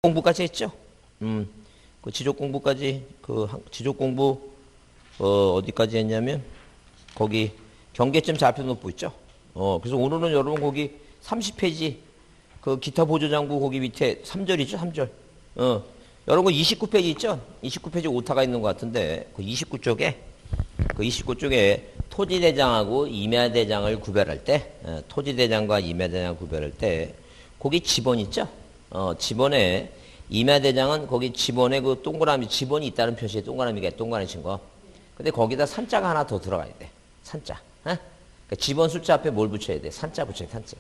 공부까지 했죠? 그 지적 공부까지, 지적 공부, 어디까지 했냐면, 거기 경계점 좌표노트 있죠? 그래서 오늘은 여러분 거기 30페이지, 그 기타 보조장부 거기 밑에 3절이죠? 3절. 여러분 29페이지 있죠? 29페이지 오타가 있는 것 같은데, 그 29쪽에, 토지대장하고 임야대장을 구별할 때, 토지대장과 임야대장을 구별할 때, 거기 지번 있죠? 지번에 임야대장은 거기 지번에 그 동그라미 지번이 있다는 표시에 동그라미가 동그라미 친 거. 근데 거기다 산자가 하나 더 들어가야 돼. 산자. 그러니까 지번 숫자 앞에 뭘 붙여야 돼? 산자 붙여야 돼. 산자.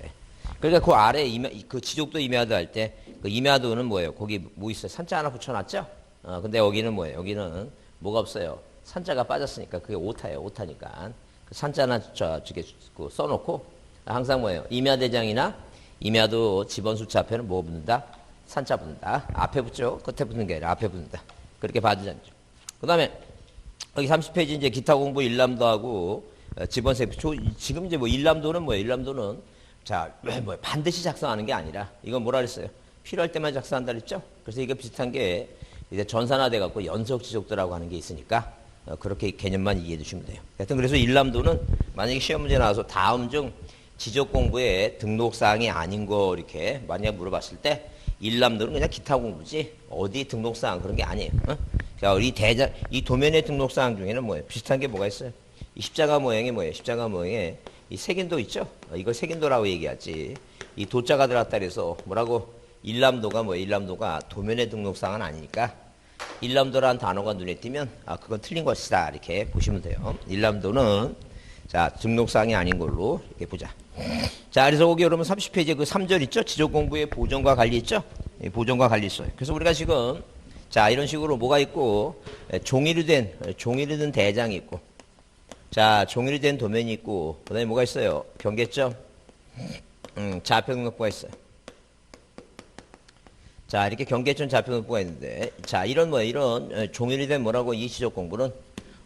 그러니까 그 아래 그 지적도 임야도 할 때 그 임야도는 뭐예요? 거기 뭐 있어요? 산자 하나 붙여놨죠? 근데 여기는 뭐예요? 여기는 뭐가 없어요? 산자가 빠졌으니까 그게 오타예요. 오타니까 그 산자 하나 저게 써놓고 항상 뭐예요? 임야대장이나 임야도 지번 숫자 앞에는 뭐 붙는다? 산자 붙는다. 앞에 붙죠. 끝에 붙는 게 아니라 앞에 붙는다. 그렇게 봐주지 않죠. 그 다음에 여기 30페이지 이제 기타 공부 일람도하고 지번세. 지금 이제 뭐 일람도는 뭐예요? 일람도는 자, 뭐 반드시 작성하는 게 아니라 이건 뭐라 그랬어요? 필요할 때만 작성한다 그랬죠? 그래서 이게 비슷한 게 이제 전산화돼 갖고 연속 지적도라고 하는 게 있으니까 그렇게 개념만 이해해 주시면 돼요. 하여튼 그래서 일람도는 만약에 시험 문제 나와서 다음 중 지적 공부의 등록 사항이 아닌 거 이렇게 만약 물어봤을 때 일람도는 그냥 기타 공부지 어디 등록 사항 그런 게 아니에요. 자, 이 도면의 등록 사항 중에는 뭐예요? 비슷한 게 뭐가 있어요? 이 십자가 모양이 뭐예요? 십자가 모양에 이 색인도 있죠? 이걸 색인도라고 얘기하지. 이 도자가 들어갔다 그래서 뭐라고? 일람도가 뭐예요? 일람도가 도면의 등록 사항은 아니니까 일람도라는 단어가 눈에 띄면 그건 틀린 것이다 이렇게 보시면 돼요. 일람도는 자 등록사항이 아닌 걸로 이렇게 보자. 자 그래서 거기 여러분 30페이지에 그 3절 있죠? 지적공부의 보존과 관리 있죠? 보존과 관리 있어요. 그래서 우리가 지금 자 이런 식으로 뭐가 있고 종이로 된 대장이 있고 자 종이로 된 도면이 있고 그 다음에 뭐가 있어요? 경계점 좌표 등록부가 있어요. 자 이렇게 경계점 좌표 등록부가 있는데 자 이런 종이로 된 뭐라고 이 지적공부는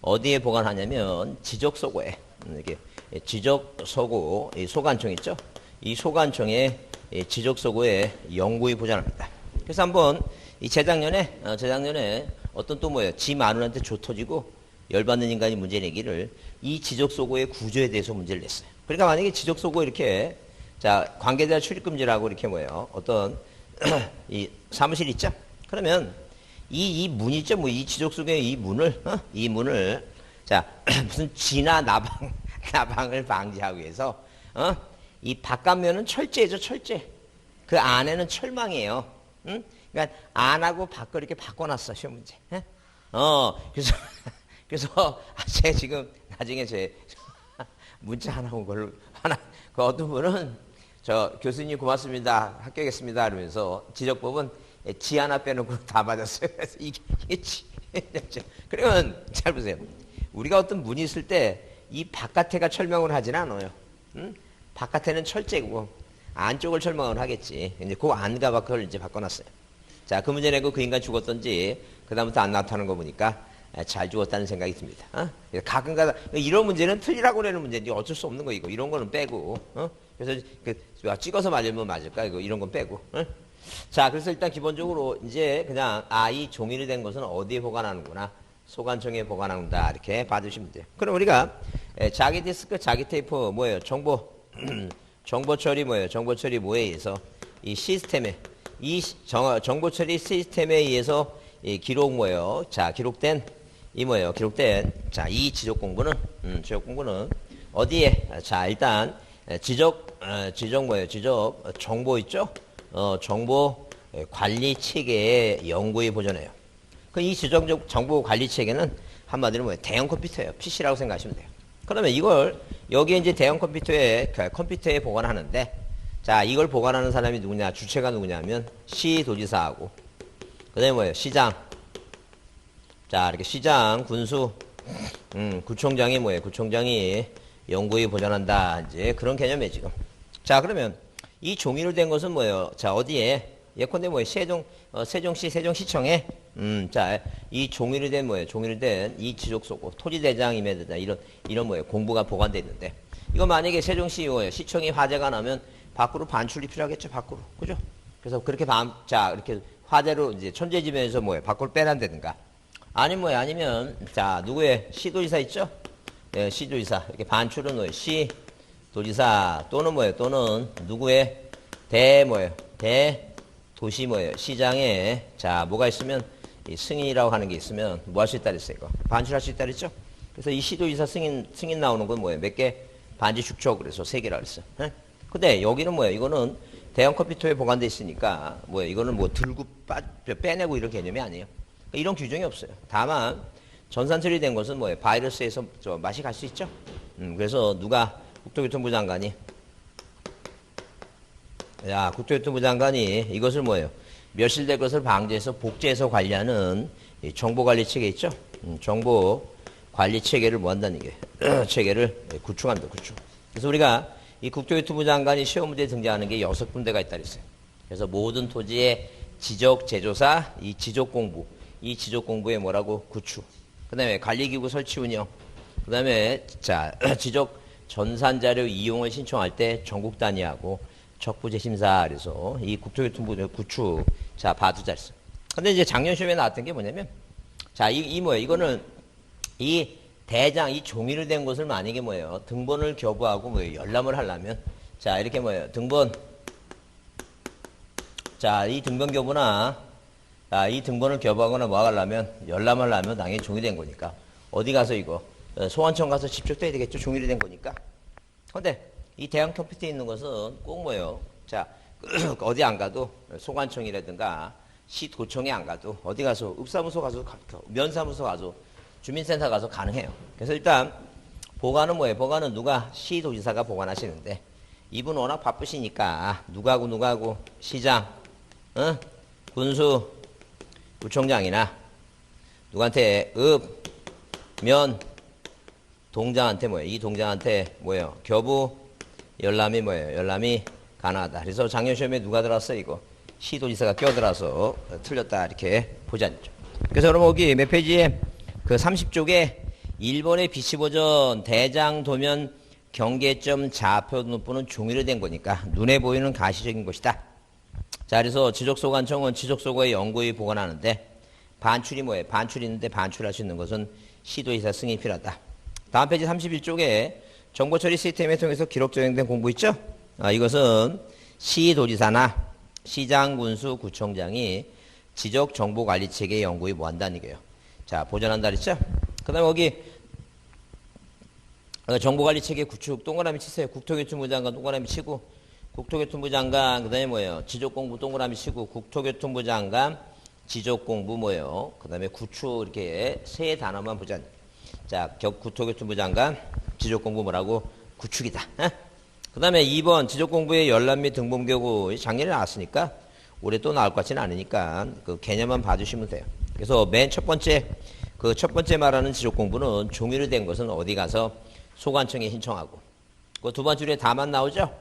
어디에 보관하냐면 지적소고에 이게 지적소고 소관청 있죠? 이 소관청에 지적소고에 영구히 보존합니다. 그래서 한번 이 재작년에 어떤 또 뭐예요? 지 마누라한테 조 터지고 열받는 인간이 문제 내기를 이 지적소고의 구조에 대해서 문제를 냈어요. 그러니까 만약에 지적소고 이렇게 자 관계자 출입금지라고 이렇게 뭐예요? 어떤 이 사무실 있죠? 그러면 이 문 있죠? 뭐 이 지적소고의 이 문을 자 무슨 쥐나 나방을 방지하기 위해서 이 바깥면은 철제죠, 철제. 그 안에는 철망이에요. 그러니까 안하고 밖을 이렇게 바꿔놨어 시험 문제. 그래서 제가 지금 나중에 제 문자 하나 온 걸로 그 어떤 분은 저 교수님 고맙습니다 합격했습니다 이러면서 지적법은 지 하나 빼놓고 다 맞았어요. 그래서 이게 그러면 잘 보세요. 우리가 어떤 문이 있을 때 이 바깥에가 철망을 하진 않아요. 바깥에는 철제고 안쪽을 철망을 하겠지. 이제 그 안과 밖을 이제 바꿔놨어요. 자, 그 문제 내고 그 인간 죽었던지 그다음부터 안 나타나는 거 보니까 잘 죽었다는 생각이 듭니다. 가끔가다 이런 문제는 틀리라고 내는 문제인데 어쩔 수 없는 거 이거 이런 거는 빼고. 그래서 찍어서 맞으면 맞을까 이거 이런 건 빼고. 자, 그래서 일단 기본적으로 이제 그냥 이 종이로 된 것은 어디에 보관하는구나. 소관청에 보관한다 이렇게 봐주시면 돼요. 그럼 우리가 자기 디스크, 자기 테이프 뭐예요? 정보 처리 뭐예요? 정보 처리 뭐에 의해서 이 시스템에 정보 처리 시스템에 의해서 이 기록 뭐예요? 자 기록된 자 이 지적 공부는 어디에? 자 일단 지적 정보 있죠? 정보 관리 체계에 영구히 보존해요. 이 지적 정보 관리 체계는 한마디로 뭐예요? 대형 컴퓨터예요. PC라고 생각하시면 돼요. 그러면 이걸 여기에 이제 대형 컴퓨터에 보관하는데 자 이걸 보관하는 사람이 누구냐? 주체가 누구냐면 시도지사하고 그다음에 뭐예요? 시장. 자 이렇게 시장, 군수, 구청장이 뭐예요? 구청장이 영구히 보존한다. 이제 그런 개념이에요 지금. 자 그러면 이 종이로 된 것은 뭐예요? 자 어디에? 예컨대 뭐예요? 세종시 세종시청에 자 이 종이로 된 뭐예요? 종이로 된 이 지적소고 토지대장 임야대장 이런 뭐예요? 공부가 보관되어 있는데 이거 만약에 세종시 뭐예요? 시청이 화재가 나면 밖으로 반출이 필요하겠죠? 밖으로 그죠? 그래서 그렇게 이렇게 화재로 이제 천재지변에서 뭐예요? 밖으로 빼낸다든가. 아니 뭐예요? 아니면 자 누구의 시도지사 있죠? 네, 시도지사 이렇게 반출은 뭐예요? 시도지사 또는 뭐예요? 또는 누구의 뭐예요? 대도시 뭐예요? 시장에 자 뭐가 있으면 이 승인이라고 하는 게 있으면 뭐 할 수 있다 그랬어요? 이거 반출할 수 있다 그랬죠? 그래서 이 시도지사 승인 나오는 건 뭐예요? 몇 개? 반지 축적 그래서 3개라 그랬어요. 네? 근데 여기는 뭐예요? 이거는 대형 컴퓨터에 보관돼 있으니까 뭐예요? 이거는 뭐 들고 빼내고 이런 개념이 아니에요. 이런 규정이 없어요. 다만 전산 처리된 것은 뭐예요? 바이러스에서 맛이 갈 수 있죠. 그래서 누가 국토교통부 장관이 국토교통부 장관이 이것을 뭐예요? 멸실될 것을 방지해서 복제해서 관리하는 정보관리 체계 있죠. 정보관리 체계를 뭐 한다는 게 체계를 구축합니다. 구축. 그래서 우리가 이 국토교통부 장관이 시험 문제에 등장하는 게 6군데가 있다 그랬어요. 그래서 모든 토지의 지적 제조사, 이 지적 공부, 이 지적 공부에 뭐라고? 구축. 그 다음에 관리기구 설치 운영. 그 다음에 자 지적 전산자료 이용을 신청할 때 전국 단위하고 적부제 심사. 그래서 이 국토교통부 구축 자 봐두자 했어. 근데 이제 작년 시험에 나왔던 게 뭐냐면 자 이 뭐예요? 이거는 이 대장 이 종이로 된 것을 만약에 뭐예요? 등본을 교부하고 뭐예요? 열람을 하려면 자 이렇게 뭐예요? 등본 자 이 등본 교부나 이 등본을 교부하거나 뭐 하려면 열람을 하려면 당연히 종이된 거니까 어디 가서 이거 소환청 가서 집적돼야 되겠죠. 종이로 된 거니까. 근데 이 대형 컴퓨터에 있는 것은 꼭 뭐예요? 자 어디 안 가도 소관청이라든가 시도청에 안 가도 어디 가서 읍사무소 가서 면사무소 가서 주민센터 가서 가능해요. 그래서 일단 보관은 뭐예요? 보관은 누가 시도지사가 보관하시는데 이분 워낙 바쁘시니까 누구하고 시장, 군수, 구청장이나 누구한테 면 동장한테 뭐예요? 이 동장한테 뭐예요? 교부 열람이 뭐예요? 열람이 가능하다. 그래서 작년 시험에 누가 들어왔어 이거? 시도지사가 껴들어서 틀렸다 이렇게 보지 않죠. 그래서 그럼 여기 몇 페이지에 그 30쪽에 일본의 BC 버전 대장 도면 경계점 좌표 눈부는 종이로 된 거니까 눈에 보이는 가시적인 것이다. 자 그래서 지적소관청은 지적소고에 연구에 보관하는데 반출이 뭐예요? 반출이 있는데 반출할 수 있는 것은 시도지사 승인이 필요하다. 다음 페이지 31쪽에 정보처리 시스템을 통해서 기록 저장된 공부 있죠? 이것은 시도지사나 시장, 군수, 구청장이 지적 정보관리 체계 연구에 뭐 한다는 얘기예요. 자, 보존한다 그랬죠? 그 다음에 여기 정보관리 체계 구축 동그라미 치세요. 국토교통부 장관 동그라미 치고 국토교통부 장관 그 다음에 뭐예요? 지적공부 동그라미 치고 국토교통부 장관 지적공부 뭐예요? 그 다음에 구축 이렇게 세 단어만 보자. 자, 국토교통부 장관 지적공부 뭐라고? 구축이다. 그 다음에 2번 지적공부의 열람 및 등본교구 작년에 나왔으니까 올해 또 나올 것 같지는 않으니까 그 개념만 봐주시면 돼요. 그래서 맨 첫 번째 그 첫 번째 말하는 지적공부는 종이로 된 것은 어디 가서 소관청에 신청하고 그 두 번째 줄에 다만 나오죠.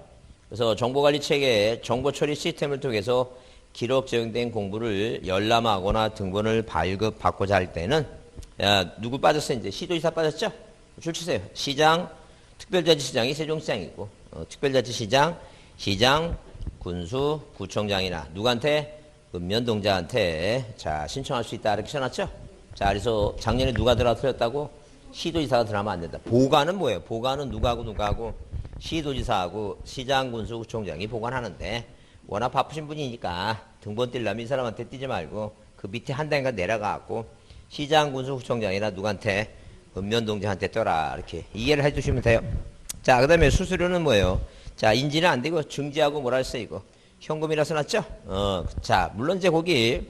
그래서 정보관리 체계의 정보처리 시스템을 통해서 기록 저장된 공부를 열람하거나 등본을 발급받고자 할 때는 누구 빠졌어요? 이제 시도지사 빠졌죠? 줄 치세요. 시장, 특별자치시장이 세종시장이고 특별자치시장, 시장, 군수, 구청장이나 누구한테? 읍면동자한테 자 신청할 수 있다 이렇게 써놨죠? 자 그래서 작년에 누가 들어가 틀렸다고? 시도지사가 들어가면 안 된다. 보관은 뭐예요? 보관은 누구하고? 시도지사하고 시장, 군수, 구청장이 보관하는데 워낙 바쁘신 분이니까 등본 뛸려면 이 사람한테 뛰지 말고 그 밑에 한 단계가 내려가고 시장, 군수, 구청장이나 누구한테? 읍면동자한테 떠라 이렇게 이해를 해주시면 돼요. 자 그 다음에 수수료는 뭐예요? 자 인지는 안 되고 증지하고 뭐라 했어 이거? 현금이라 써놨죠? 자 물론 이제 거기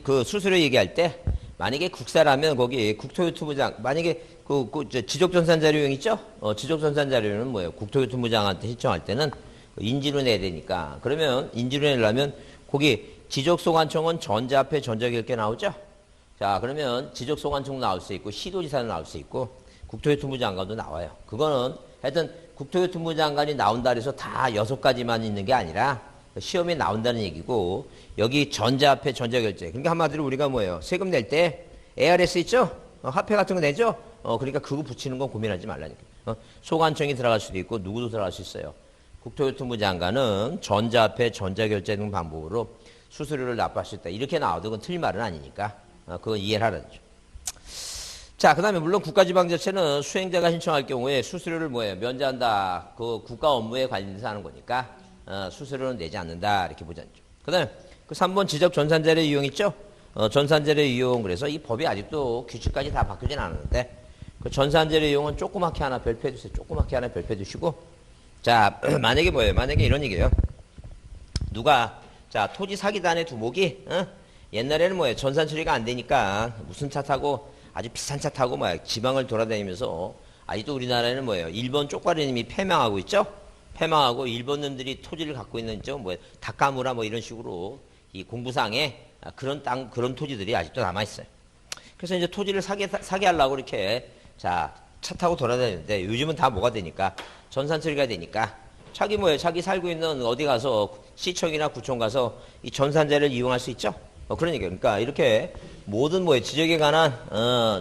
그 수수료 얘기할 때 만약에 국사라면 거기 국토교통부장 만약에 지적전산자료용 있죠? 지적전산자료는 뭐예요? 국토교통부장한테 신청할 때는 인지로 내야 되니까 그러면 인지로 내려면 거기 지적소관청은 전자앞에 전자결계 나오죠? 자 그러면 지적소관청 나올 수 있고 시도지사는 나올 수 있고 국토교통부 장관도 나와요. 그거는 하여튼 국토교통부 장관이 나온다 그래서 다 6가지만 있는 게 아니라 시험에 나온다는 얘기고 여기 전자화폐 전자결제 그러니까 한마디로 우리가 뭐예요? 세금 낼 때 ARS 있죠? 화폐 같은 거 내죠? 그러니까 그거 붙이는 건 고민하지 말라니까. 소관청이 들어갈 수도 있고 누구도 들어갈 수 있어요. 국토교통부 장관은 전자화폐 전자결제 등 방법으로 수수료를 납부할 수 있다. 이렇게 나와도 그건 틀린 말은 아니니까 그건 이해를 하라는 죠. 자, 그 다음에 물론 국가지방자치는 수행자가 신청할 경우에 수수료를 면제한다. 그 국가 업무에 관련해서 하는 거니까 수수료는 내지 않는다. 이렇게 보자죠. 그 다음에 그 3번 지적 전산자료 이용 있죠? 전산자료 이용. 그래서 이 법이 아직도 규칙까지 다 바뀌진 않았는데 그 전산자료 이용은 조그맣게 하나 별표해 주세요. 조그맣게 하나 별표해 주시고 자, 만약에 만약에 이런 얘기예요. 누가 자, 토지 사기단의 두목이 옛날에는 전산 처리가 안 되니까 무슨 차 타고 아주 비싼 차 타고 지방을 돌아다니면서 아직도 우리나라에는 일본 쪽파리님이 패망하고 있죠? 패망하고 일본 놈들이 토지를 갖고 있는 다카무라 이런 식으로 이 공부상에 그런 토지들이 아직도 남아있어요. 그래서 이제 토지를 사게 하려고 이렇게 자, 차 타고 돌아다니는데 요즘은 다 뭐가 되니까 전산 처리가 되니까 자기 살고 있는 어디 가서 시청이나 구청 가서 이 전산자를 이용할 수 있죠? 그러니까 이렇게 모든 지적에 관한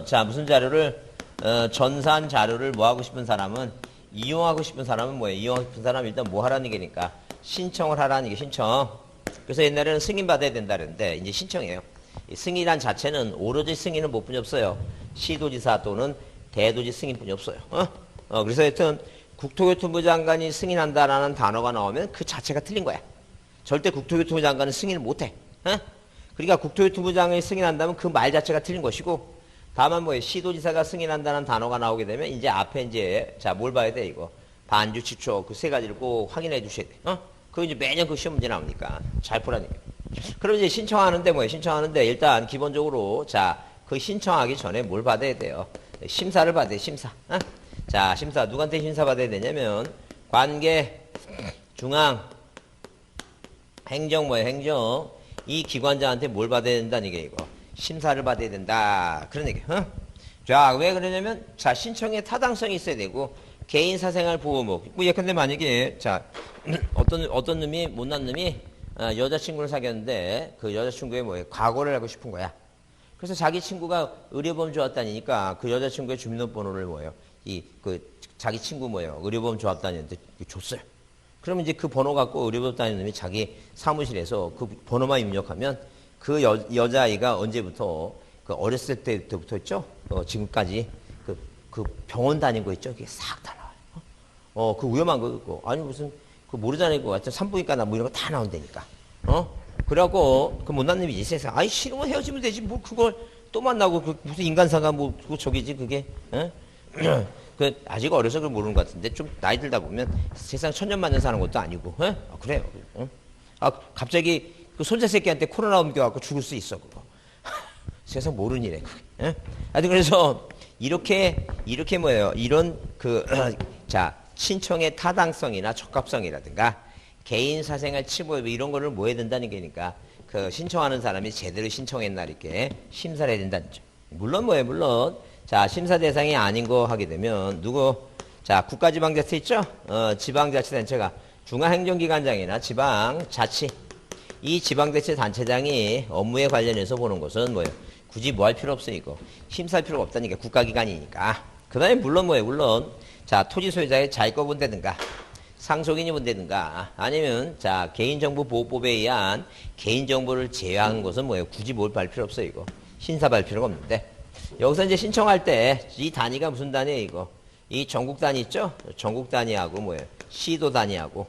자 무슨 자료를 전산 자료를 하고 싶은 사람은 이용하고 싶은 사람은 이용하고 싶은 사람은 일단 뭐 하라는 얘기니까 신청을 하라는 게 신청. 그래서 옛날에는 승인 받아야 된다 그랬는데 이제 신청해요. 이 승인이란 자체는 오로지 승인은 못 뿐이 없어요. 시도지사 또는 대도지 승인뿐이 없어요. 그래서 하여튼 국토교통부 장관이 승인한다라는 단어가 나오면 그 자체가 틀린 거야. 절대 국토교통부 장관은 승인을 못해. 그러니까 국토교통부 장관이 승인한다면 그 말 자체가 틀린 것이고, 다만 시도지사가 승인한다는 단어가 나오게 되면 이제 앞에 이제 자 뭘 봐야 돼 이거 반주 치초 그 세 가지를 꼭 확인해 주셔야 돼. 그거 이제 매년 그 시험 문제 나오니까 잘 보라니까. 그럼 이제 신청하는데 일단 기본적으로 자 그 신청하기 전에 뭘 받아야 돼요? 심사를 받아야 심사. 자 심사 누구한테 심사 받아야 되냐면 관계 중앙 행정 행정 이 기관장한테 뭘 받아야 된다는 게 이거 심사를 받아야 된다 그런 얘기. 자 왜 그러냐면 자 신청에 타당성이 있어야 되고 개인 사생활 보호목. 예컨대 만약에 자 어떤 놈이 못난 놈이 여자친구를 사귀었는데 그 여자친구의 과거를 알고 싶은 거야. 그래서 자기 친구가 의료보험 조합단이니까 그 여자친구의 주민등록번호를 자기 친구 의료보험 조합단한테 줬어요. 그러면 이제 그 번호 갖고 의료보험 다니는 놈이 자기 사무실에서 그 번호만 입력하면 그 여자아이가 언제부터 그 어렸을 때부터 있죠? 지금까지 그 병원 다닌 거 있죠? 그게 싹 다 나와요. 그 위험한 거 있고 아니 무슨 그 모르잖아요. 그 하여튼 산부인과나 이런 거 다 나온다니까. 그래갖고 그 못난 놈이 이제 세상 아이 싫으면 헤어지면 되지 뭐 그걸 또 만나고 그 무슨 인간사가 그거 저기지 그게. 그 아직 어려서 그걸 모르는 것 같은데 좀 나이 들다 보면 세상 천년만년 사는 것도 아니고 그래요. 갑자기 그 손자 새끼한테 코로나 옮겨갖고 죽을 수 있어 그거. 세상 모르는 일에 그게. 하여튼 그래서 이렇게 이런 자 신청의 타당성이나 적합성이라든가 개인 사생활 침해 이런 거를 뭐 해야 된다는 게니까 그 신청하는 사람이 제대로 신청했나 이렇게 심사를 해야 된다는 점. 물론 물론 자 심사 대상이 아닌 거 하게 되면 자 국가지방자치 있죠? 지방자치단체가 중앙행정기관장이나 지방자치 이 지방자치단체장이 업무에 관련해서 보는 것은 굳이 뭐 할 필요 없어 이거 심사할 필요가 없다니까 국가기관이니까. 그 다음에 물론 자 토지 소유자의 자의권분대든가 상속인이 분대든가 아니면 자 개인정보보호법에 의한 개인정보를 제외한 것은 굳이 뭘 할 필요 없어 이거 심사할 필요가 없는데. 여기서 이제 신청할 때 이 단위가 무슨 단위예요 이거 이 전국 단위 있죠? 전국 단위하고 시도 단위하고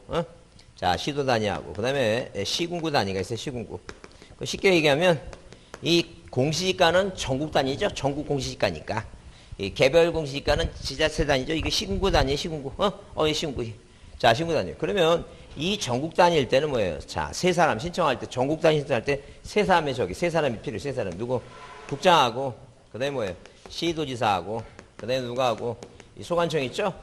자 시도 단위하고 그 다음에 시군구 단위가 있어요. 시군구. 쉽게 얘기하면 이 공시지가는 전국 단위죠. 전국 공시지가니까 이 개별 공시지가는 지자체 단위죠. 이게 시군구 단위예요. 시군구. 시군구. 자 시군구 단위. 그러면 이 전국 단위일 때는 자 세 사람 신청할 때 전국 단위 신청할 때 세 사람이 필요해. 세 사람 누구 국장하고 그 다음에 시도지사하고 그 다음에 누가하고 이 소관청 있죠?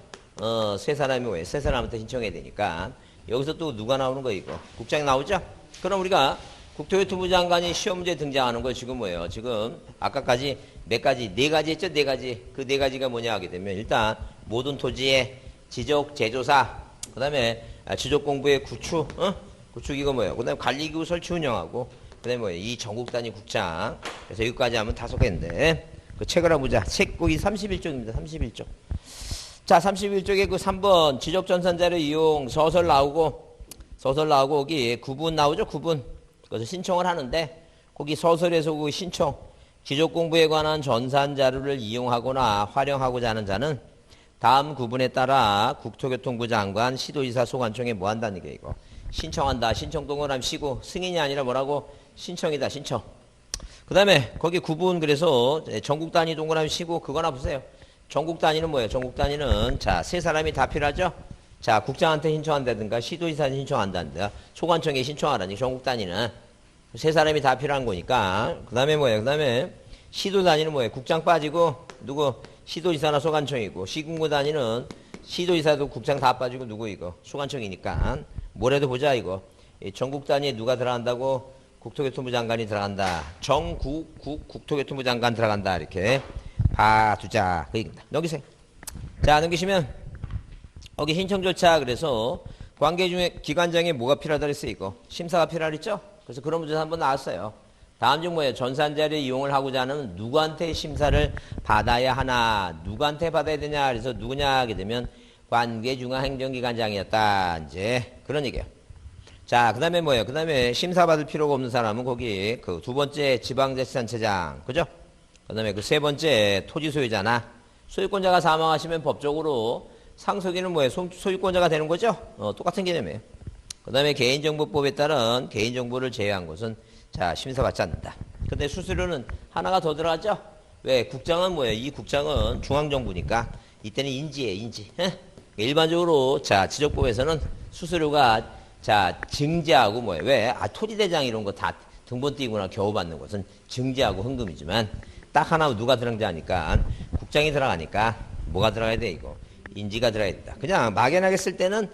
세 사람이 세 사람한테 신청해야 되니까 여기서 또 누가 나오는 거예요 이거 국장이 나오죠? 그럼 우리가 국토교통부 장관이 시험 문제에 등장하는 거 지금 지금 아까까지 몇 가지 네 가지 했죠? 네 가지. 그 네 가지가 뭐냐 하게 되면 일단 모든 토지의 지적 제조사 그 다음에 지적공부의 구축 구축 이거 그 다음에 관리기구 설치 운영하고 그 다음에 이 전국 단위 국장. 그래서 여기까지 하면 5개인데 그 책을 한번 보자. 책 거기 31쪽입니다. 31쪽. 자 31쪽에 그 3번 지적전산자료 이용 서설 나오고 여기 구분 나오죠. 구분 그래서 신청을 하는데 거기 서술에서 그 신청 지적 공부에 관한 전산 자료를 이용하거나 활용하고자 하는 자는 다음 구분에 따라 국토교통부 장관 시도지사 소관청에 뭐 한다는 게 이거 신청한다. 신청 동그라미 쉬고 승인이 아니라 뭐라고 신청이다. 신청. 그 다음에 거기 구분 그래서 전국 단위 동그라미 쉬고 그거나 보세요. 전국 단위는 뭐예요? 전국 단위는 자, 세 사람이 다 필요하죠? 자, 국장한테 신청한다든가 시도지사한테 신청한다든가 소관청에 신청하라니 전국 단위는 세 사람이 다 필요한 거니까. 그 다음에 뭐예요? 그 다음에 시도 단위는 뭐예요? 국장 빠지고 누구? 시도지사나 소관청이고 시군구 단위는 시도지사도 국장 다 빠지고 누구 이거? 소관청이니까. 뭐래도 보자 이거. 전국 단위에 누가 들어간다고? 국토교통부 장관이 들어간다. 전국국 국토교통부 장관 들어간다. 이렇게 봐두자. 그 얘기입니다. 넘기세요. 자, 넘기시면 거기 신청 절차 그래서 관계 중에 기관장에 뭐가 필요하다 그랬어요 이거. 심사가 필요하다 그랬죠? 그래서 그런 문제 한번 나왔어요. 다음 중 뭐예요? 전산자료 이용을 하고자 하는 누구한테 심사를 받아야 하나? 누구한테 받아야 되냐? 그래서 누구냐 하게 되면 관계중앙행정기관장이었다. 이제 그런 얘기예요. 자, 그 다음에 뭐예요? 그 다음에 심사받을 필요가 없는 사람은 거기 그 두 번째 지방자치단체장. 그죠? 그 다음에 그 세 번째 토지 소유자나 소유권자가 사망하시면 법적으로 상속인은 뭐예요? 소유권자가 되는 거죠? 똑같은 개념이에요. 그 다음에 개인정보법에 따른 개인정보를 제외한 것은 자, 심사받지 않는다. 근데 수수료는 하나가 더 들어가죠? 왜? 국장은 뭐예요? 이 국장은 중앙정부니까 이때는 인지예요, 인지. 일반적으로 자, 지적법에서는 수수료가 자, 증제하고 뭐예요? 왜? 아, 토지대장 이런 거 다 등본 띄거나 겨우 받는 것은 증제하고 헌금이지만 딱 하나 누가 들어가니까 국장이 들어가니까 뭐가 들어가야 돼, 이거? 인지가 들어가야 된다. 그냥 막연하게 쓸 때는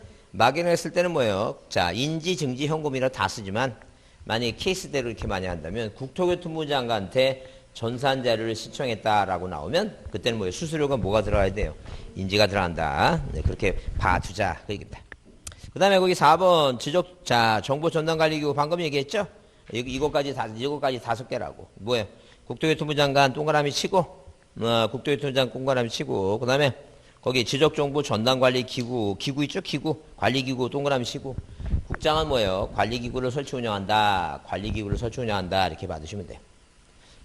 뭐예요? 자, 인지, 증지, 현금이라 다 쓰지만 만약에 케이스대로 이렇게 많이 한다면 국토교통부 장관한테 전산 자료를 신청했다라고 나오면 그때는 뭐예요? 수수료가 뭐가 들어가야 돼요? 인지가 들어간다. 네, 그렇게 봐두자. 그 얘기입니다. 그 다음에 거기 4번 지적, 자, 정보 전담관리기구 방금 얘기했죠? 이거까지 5개라고. 뭐예요? 국토교통부 장관 동그라미 치고, 국토교통부 장관 동그라미 치고, 그 다음에 거기 지적정보 전담관리기구, 기구 있죠? 기구. 관리기구 동그라미 치고, 국장은 뭐예요? 관리기구를 설치 운영한다. 관리기구를 설치 운영한다. 이렇게 받으시면 돼요.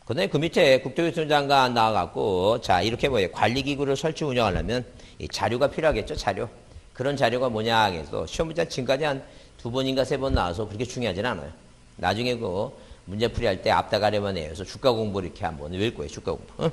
그 다음에 그 밑에 국토교통부 장관 나와갖고, 자, 이렇게 뭐예요? 관리기구를 설치 운영하려면 이 자료가 필요하겠죠? 자료. 그런 자료가 뭐냐 해서 시험 문제 지금까지 한 2번인가 3번 나와서 그렇게 중요하진 않아요. 나중에 그 문제풀이 할 때 앞다가려만 해서 주가 공부를 이렇게 한번 외울 거예요. 주가 공부. 응?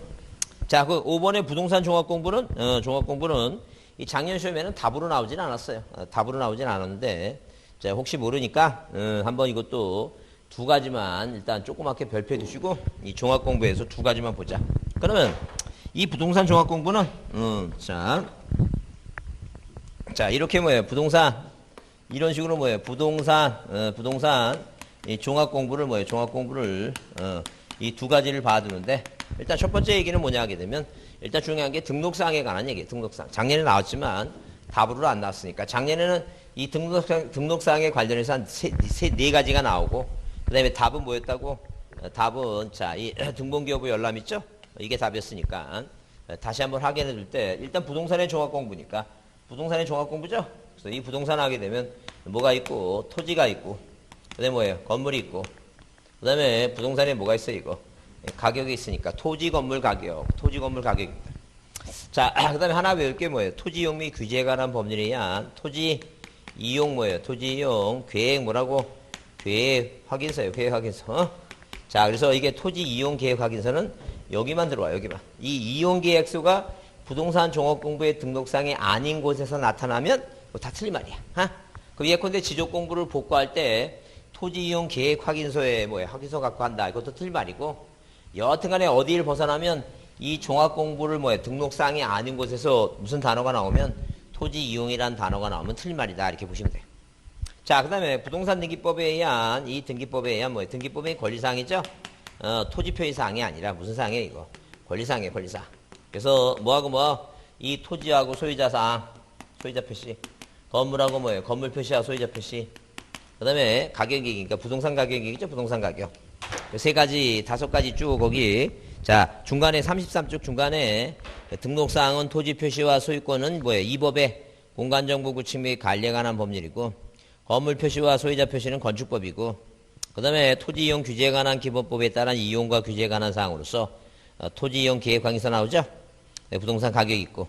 자, 그 5번의 부동산 종합공부는 이 작년 시험에는 답으로 나오진 않았어요. 답으로 나오진 않았는데 자, 혹시 모르니까 한번 이것도 두 가지만 일단 조그맣게 별표해 두시고 이 종합공부에서 두 가지만 보자. 그러면 이 부동산 종합공부는 자, 이렇게 뭐예요? 부동산 이런 식으로 뭐예요? 부동산 이 종합 공부를 뭐예요? 종합 공부를 이 두 가지를 봐두는데 일단 첫 번째 얘기는 뭐냐 하게 되면 일단 중요한 게 등록사항에 관한 얘기예요. 등록사항. 작년에 나왔지만 답으로 안 나왔으니까 작년에는 이 등록사항에 관련해서 한 네 가지가 나오고 그다음에 답은 뭐였다고? 답은 자, 이 등본기여부 열람 있죠? 이게 답이었으니까 다시 한번 확인해 줄 때 일단 부동산의 종합 공부니까 부동산의 종합 공부죠? 그래서 이 부동산 하게 되면 뭐가 있고 토지가 있고 그다음에 뭐예요? 건물이 있고 그다음에 부동산에 뭐가 있어요? 이거 가격이 있으니까 토지 건물 가격입니다. 자, 그다음에 하나 배울 게 뭐예요? 토지 이용 및 규제에 관한 법률에 의한 토지 이용 뭐예요? 토지 이용 계획 뭐라고? 계획 확인서예요. 계획 확인서. 자, 그래서 이게 토지 이용 계획 확인서는 여기만 들어와요. 여기만. 이 이용 계획서가 부동산 종합공부의 등록상이 아닌 곳에서 나타나면 다 틀린 말이야. 그럼 예컨대 지적공부를 복구할 때 토지 이용 계획 확인서에 확인서 갖고 한다. 이것도 틀린 말이고 여하튼간에 어디를 벗어나면 이 종합공부를 등록상이 아닌 곳에서 무슨 단어가 나오면 토지 이용이라는 단어가 나오면 틀린 말이다. 이렇게 보시면 돼요. 자, 그 다음에 부동산 등기법에 의한 이 등기법에 의한 등기법의 권리사항이죠. 토지 표시사항이 아니라 무슨 사항이에요 이거? 권리사항이에요. 권리사항. 그래서 이 토지하고 소유자사항, 소유자 표시, 건물하고 건물 표시하고 소유자 표시, 그 다음에 가격이니까 부동산 가격이겠죠, 부동산 가격. 세 가지, 5가지 쭉 거기. 자, 중간에 33쪽 중간에 등록사항은 토지 표시와 소유권은 이 법의 공간정보 구축 및 관리에 관한 법률이고, 건물 표시와 소유자 표시는 건축법이고, 그 다음에 토지 이용 규제에 관한 기본법에 따른 이용과 규제에 관한 사항으로서 토지 이용 계획 관계서 나오죠? 네, 부동산 가격 있고.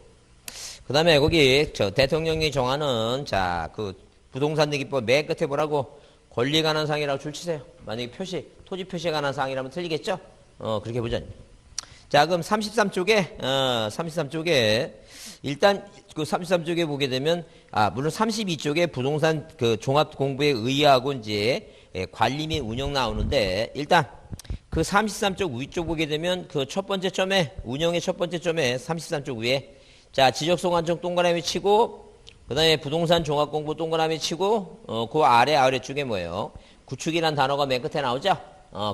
그 다음에 거기 대통령이 정하는 그 부동산 등기법 맨 끝에 뭐라고 권리에 관한 사항이라고 줄치세요. 만약에 토지 표시에 관한 사항이라면 틀리겠죠? 그렇게 보자. 자, 그럼 33쪽에 일단 그 33쪽에 보게 되면 물론 32쪽에 부동산 그 종합 공부에 의하고 이제 관리 및 운영 나오는데 일단 그 33쪽 위쪽 보게 되면 그 첫 번째 점에 운영의 첫 번째 점에 33쪽 위에 자, 지적소관청 동그라미 치고 그다음에 부동산 종합 공부 동그라미 치고 그 아래쪽에 뭐예요? 구축이란 단어가 맨 끝에 나오죠?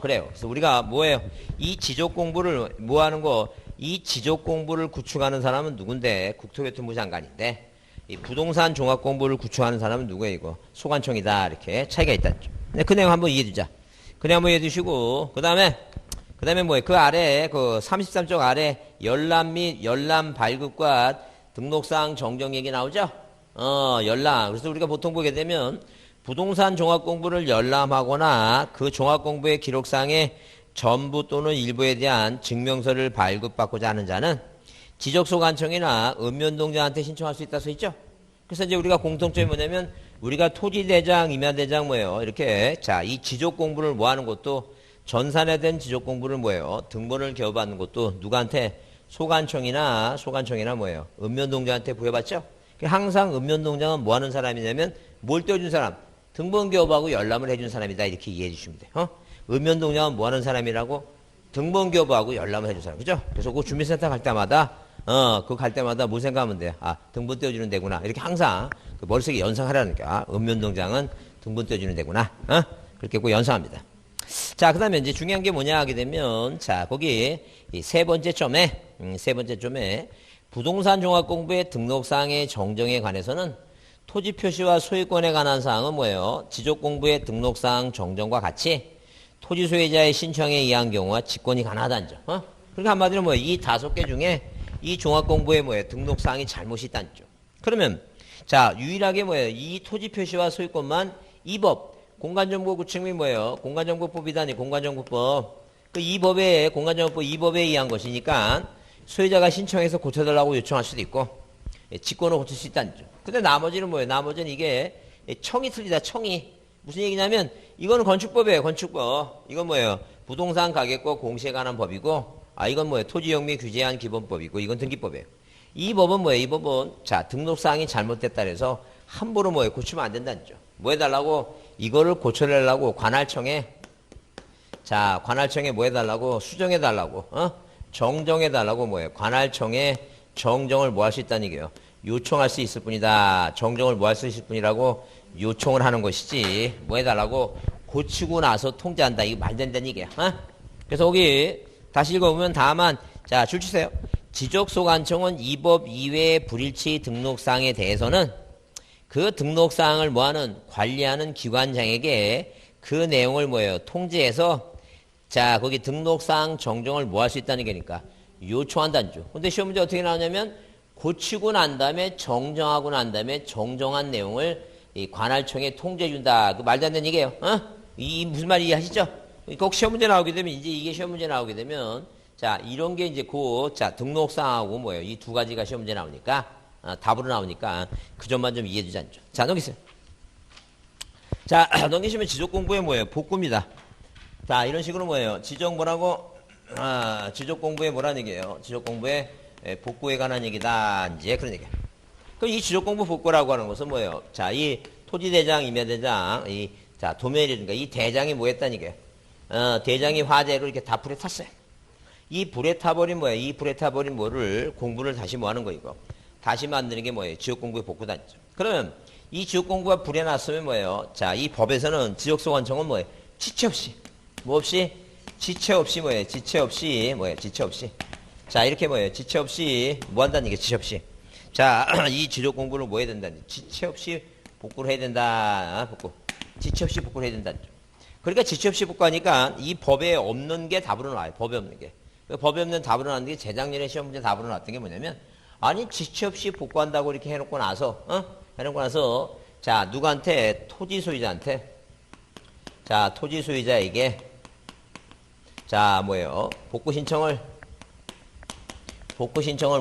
그래요. 그래서 우리가 뭐예요? 이 지적 공부를 뭐 하는 거? 이 지적 공부를 구축하는 사람은 누군데? 국토교통부 장관인데 이 부동산 종합 공부를 구축하는 사람은 누구예요? 이거 소관청이다. 이렇게 차이가 있다죠. 네, 그 내용 한번 이해해 두자. 그 내용 한번 이해해 두시고 그다음에 뭐예요? 그 아래 그 33쪽 아래 열람 및 열람 발급과 등록사항 정정 얘기 나오죠? 열람. 그래서 우리가 보통 보게 되면 부동산 종합공부를 열람하거나 그 종합공부의 기록상에 전부 또는 일부에 대한 증명서를 발급받고자 하는 자는 지적소관청이나 읍면동장한테 신청할 수 있다 써 있죠? 그래서 이제 우리가 공통점이 뭐냐면 우리가 토지대장, 임야대장 뭐예요? 이렇게 이 지적공부를 뭐 하는 것도 전산에 된 지적공부를 뭐예요? 등본을 개업하는 것도 누구한테? 소관청이나 뭐예요? 읍면동장한테 부여받죠? 항상 읍면동장은 뭐 하는 사람이냐면 뭘 떼어준 사람? 등본 개업하고 열람을 해준 사람이다. 이렇게 이해해 주시면 돼요. 읍면동장은 뭐 하는 사람이라고? 등본 개업하고 열람을 해준 사람. 그죠? 그래서 그 주민센터 갈 때마다, 그거 갈 때마다 뭐 생각하면 돼요? 등본 떼어주는 데구나. 이렇게 항상 그 머릿속에 연상하라는 거야. 읍면동장은 등본 떼어주는 데구나. 그렇게 꼭 연상합니다. 자, 그 다음에 이제 중요한 게 뭐냐 하게 되면, 거기 이 세 번째 점에 부동산 종합공부의 등록사항의 정정에 관해서는 토지 표시와 소유권에 관한 사항은 뭐예요? 지적공부의 등록사항 정정과 같이 토지 소유자의 신청에 의한 경우와 직권이 가능하다는 점. 그러니까 한마디로 뭐예요? 이 5개 중에 이 종합공부에 뭐예요? 등록사항이 잘못이 있다는 점. 그러면 유일하게 뭐예요? 이 토지 표시와 소유권만 이 법, 공간정보 구축 및 뭐예요? 공간정보법이다니 공간정보법. 그 이 법에 공간정보법 이 법에 의한 것이니까 소유자가 신청해서 고쳐달라고 요청할 수도 있고 직권을 고칠 수 있다는 점. 근데 나머지는 뭐예요? 나머지는 이게 청이 틀리다. 청이 무슨 얘기냐면 이거는 건축법이에요. 건축법. 이건 뭐예요? 부동산 가격과 공시에 관한 법이고 이건 뭐예요? 토지용 및 규제한 기본법이고 이건 등기법이에요. 이 법은 뭐예요? 이 법은 등록사항이 잘못됐다 그래서 함부로 뭐예요? 고치면 안 된다는 점. 뭐 해달라고? 이거를 고쳐내려고 관할청에 뭐 해달라고? 수정해달라고 정정해달라고 뭐예요? 관할청에 정정을 뭐 할 수 있다는 얘기예요. 요청할 수 있을 뿐이다. 정정을 뭐 할 수 있을 뿐이라고 요청을 하는 것이지 뭐 해달라고 고치고 나서 통제한다. 이거 말도 안 되는 얘기야. 그래서 여기 다시 읽어보면 다만 줄 치세요. 지적소관청은 이 법 이외의 불일치 등록사항에 대해서는 그 등록사항을 뭐하는 관리하는 기관장에게 그 내용을 뭐예요? 통제해서 거기 등록사항 정정을 뭐 할 수 있다는 게니까 요청한다는 줄. 근데 시험 문제 어떻게 나오냐면 고치고 난 다음에 정정하고 난 다음에 정정한 내용을 이 관할청에 통제해준다. 그 말도 안 되는 얘기예요. 이 무슨 말인지 아시죠? 꼭 시험 문제 나오게 되면 이제 이게 시험 문제 나오게 되면 이런 게 이제 등록사항하고 뭐예요? 이 두 가지가 시험 문제 나오니까 답으로 나오니까 그 점만 좀 이해해 주지 않죠. 넘기세요. 넘기시면 지적 공부에 뭐예요? 복구입니다. 이런 식으로 뭐예요? 지적 뭐라고? 지적 공부에 뭐라는 얘기예요? 지적 공부에 복구에 관한 얘기다. 이제 그런 얘기예요. 그럼 이 지적 공부 복구라고 하는 것은 뭐예요? 이 토지대장, 임야대장, 도면이라든가 이 대장이 뭐 했다는 얘기예요? 대장이 화재로 이렇게 다 불에 탔어요. 이 불에 타버린 뭐예요? 이 불에 타버린 뭐를 공부를 다시 뭐 하는 거 이거? 다시 만드는 게 뭐예요? 지적 공부의 복구다. 그러면 이 지적 공부가 불에 났으면 뭐예요? 이 법에서는 지적소관청은 뭐예요? 지체 없이. 뭐 없이? 지체 없이 뭐예요? 지체 없이 뭐예요? 지체 없이. 이렇게 뭐예요? 지체 없이 뭐 한다는 얘기예요? 지체 없이. 이 지적 공부를 뭐 해야 된다니? 지체 없이 복구를 해야 된다. 복구. 지체 없이 복구를 해야 된다는 점. 그러니까 지체 없이 복구하니까 이 법에 없는 게 답으로 나와요. 법에 없는 게. 법에 없는 답으로 나왔는 게 재작년에 시험 문제 답으로 나왔던 게 뭐냐면 지체 없이 복구한다고 이렇게 해놓고 나서 누구한테? 토지 소유자한테 자, 토지 소유자에게 자, 뭐예요? 복구 신청을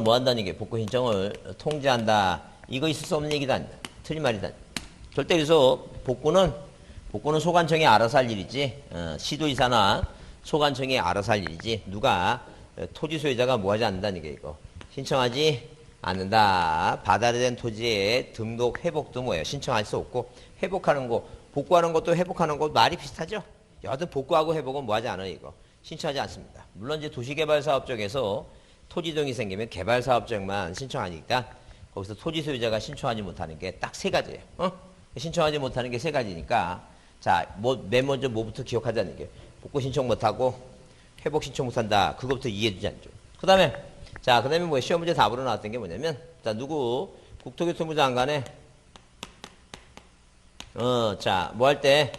뭐 한다는 게 복구 신청을 통지한다. 이거 있을 수 없는 얘기도 아니다. 틀린 말이다. 절대 그래서 복구는 소관청이 알아서 할 일이지, 시도지사나 소관청이 알아서 할 일이지, 누가, 토지 소유자가 뭐 하지 않는다는 게 이거. 신청하지 않는다. 받아들인 토지의 등록 회복도 뭐예요? 신청할 수 없고, 회복하는 거, 복구하는 것도 회복하는 것 말이 비슷하죠? 여하튼 복구하고 회복은 뭐 하지 않아요, 이거. 신청하지 않습니다. 물론 이제 도시개발사업청에서 토지동이 생기면 개발사업청만 신청하니까 거기서 토지 소유자가 신청하지 못하는 게 딱 세 가지예요. 신청하지 못하는 게 세 가지니까 자, 맨 먼저 뭐부터 기억하자는 게 복구 신청 못하고 회복 신청 못한다. 그것부터 이해되지 않죠. 그 다음에 뭐 시험 문제 답으로 나왔던 게 뭐냐면 자, 누구 국토교통부 장관의 뭐 할 때